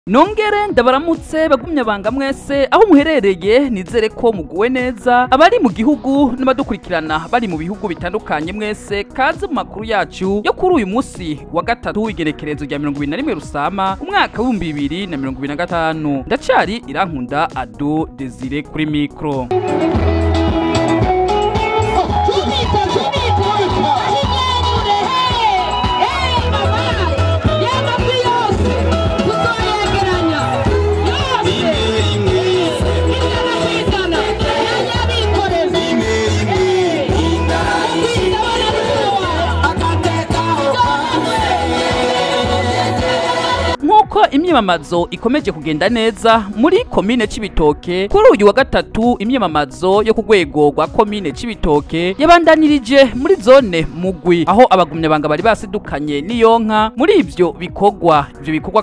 Nongere ndabaramutse bagumya banga mwese aho muherereye nizere ko muguwe neza abari mu gihugu n'abadukurikirana bari mu bihugu bitandukanye mwese kaze mu makuru yacu yo kuri uyu munsi wa gatatu w'igerekerezo rya 21 Rusama umwaka wa 2025 ndacari Irankunda Ado Desire kuri micro. Ko imyiyamamazo ikomeje kugenda neza muri komine Cibitoke kuri uyu wa gatatu imyiyamamazo yo ku rwego rwa komine Cibitoke yabandanirije muri zone Murwi aho abagumya banga bari basidukanye n'iyonka muri ivyo bikorwa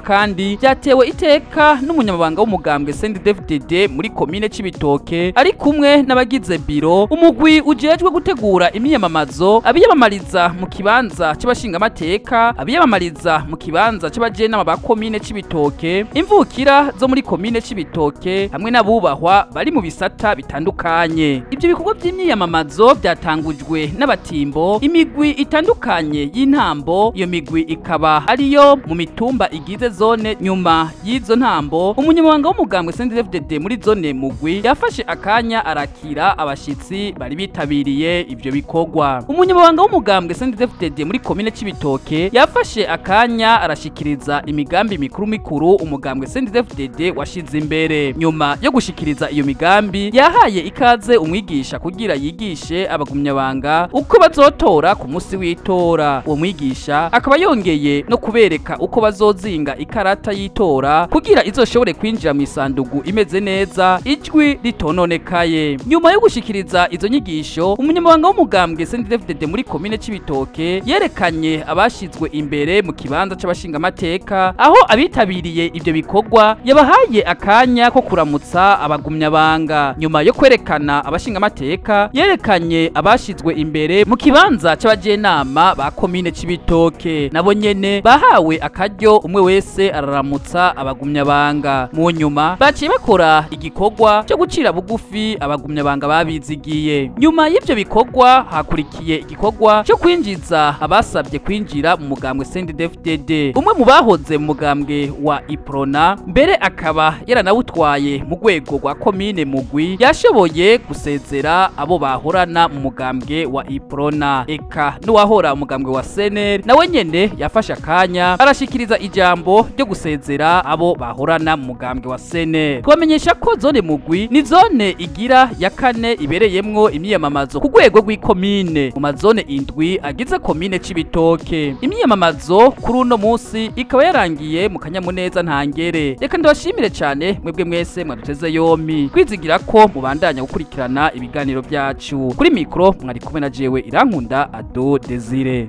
kandi byatewe iteka n'umunyamabanga w'umugambwe CNDD-FDD muri komine Cibitoke ari kumwe n'abagize biro umugwi ujejwe gutegura imyiyamamazo abiyamamariza mu kibanza c'abashinga amateka abiyamamariza mu kibanza c'abajena ba komine Cibitoke imvukira zo muri komine Cibitoke hamwe n'abubahwa bari mu bisata bitandukanye. Ibyo bikorwa by'imyiyamamazo byatangujwe n'abatimbo imigwi itandukanye y'intambo, iyo migwi ikaba ariyo mu mitumba igize zone. Nyuma y'izo ntambo umunyamabanga w'umugambwe CNDD-FDD muri zone Murwi yafashe akanya arakira abashitsi bari bitabiriye ibyo bikorwa. Umunyamabanga w'umugambwe CNDD-FDD muri komine Cibitoke yafashe akanya arashikiriza imigambi mikuru umugambwe CNDD-FDD washize imbere. Nyuma yo gushikiriza iyo migambi yahaye ikaze umwigisha kugira yigishe abagumya banga uko bazotora ku munsi w'itora. Uwo mwigisha akaba yongeye no kubereka uko bazozinga ikarata y'itora kugira izoshobore kwinjira mu isandugu imeze neza ijwi ritononekaye. Nyuma yo gushikiriza izo nyigisho umunyamabanga w'umugambwe CNDD-FDD muri komine Cibitoke yerekanye abashizwe imbere mu kibanza c'abashinga amateka aho abitabiriye ibyo bikorwa yabahaye akanya ko kuramutsa abagumya banga. Nyuma yo kwerekana abashinga amateka yerekanye abashizwe imbere mu kibanza c'abajenama ba komine Cibitoke nabo nyene bahawe akaryo umwe wese araramutsa abagumya banga. Mu nyuma baciye bakora igikorwa cyo gucira bugufi abagumya banga babizigiye. Nyuma y'ibyo bikorwa hakurikiye igikorwa cyo kwinjiza abasabye kwinjira mu mugambwe CNDD-FDD. Umwe mu bahoze mu mugambwe wa iprona mbere akaba yaranawutwaye mu rwego rwa komine Murwi yashoboye gusezera abo bahorana mu mugambwe wa iprona. Eka n'uwahora umugambwe wa CNL nawe nyene yafashe akanya arashikiriza ijambo ryo gusezera abo bahorana mu mugambwe wa CNL. Twamenyesha ko zone Murwi ni zone igira ya kane ibereyemwo imyiyamamazo ku rwego rw'ikomine mu mazone indwi agize komine Cibitoke. Imyiyamamazo kuri uno munsi ikaba yarangiye mu kanyamuneza ntangere. Reka ndabashimire cyane mwebwe mwese mwaduteze yompi kwizigira ko mubandanya gukurikirana ibiganiro byacu. Kuri mikro mwari kumwe na jewe Irankunda Ado Desire.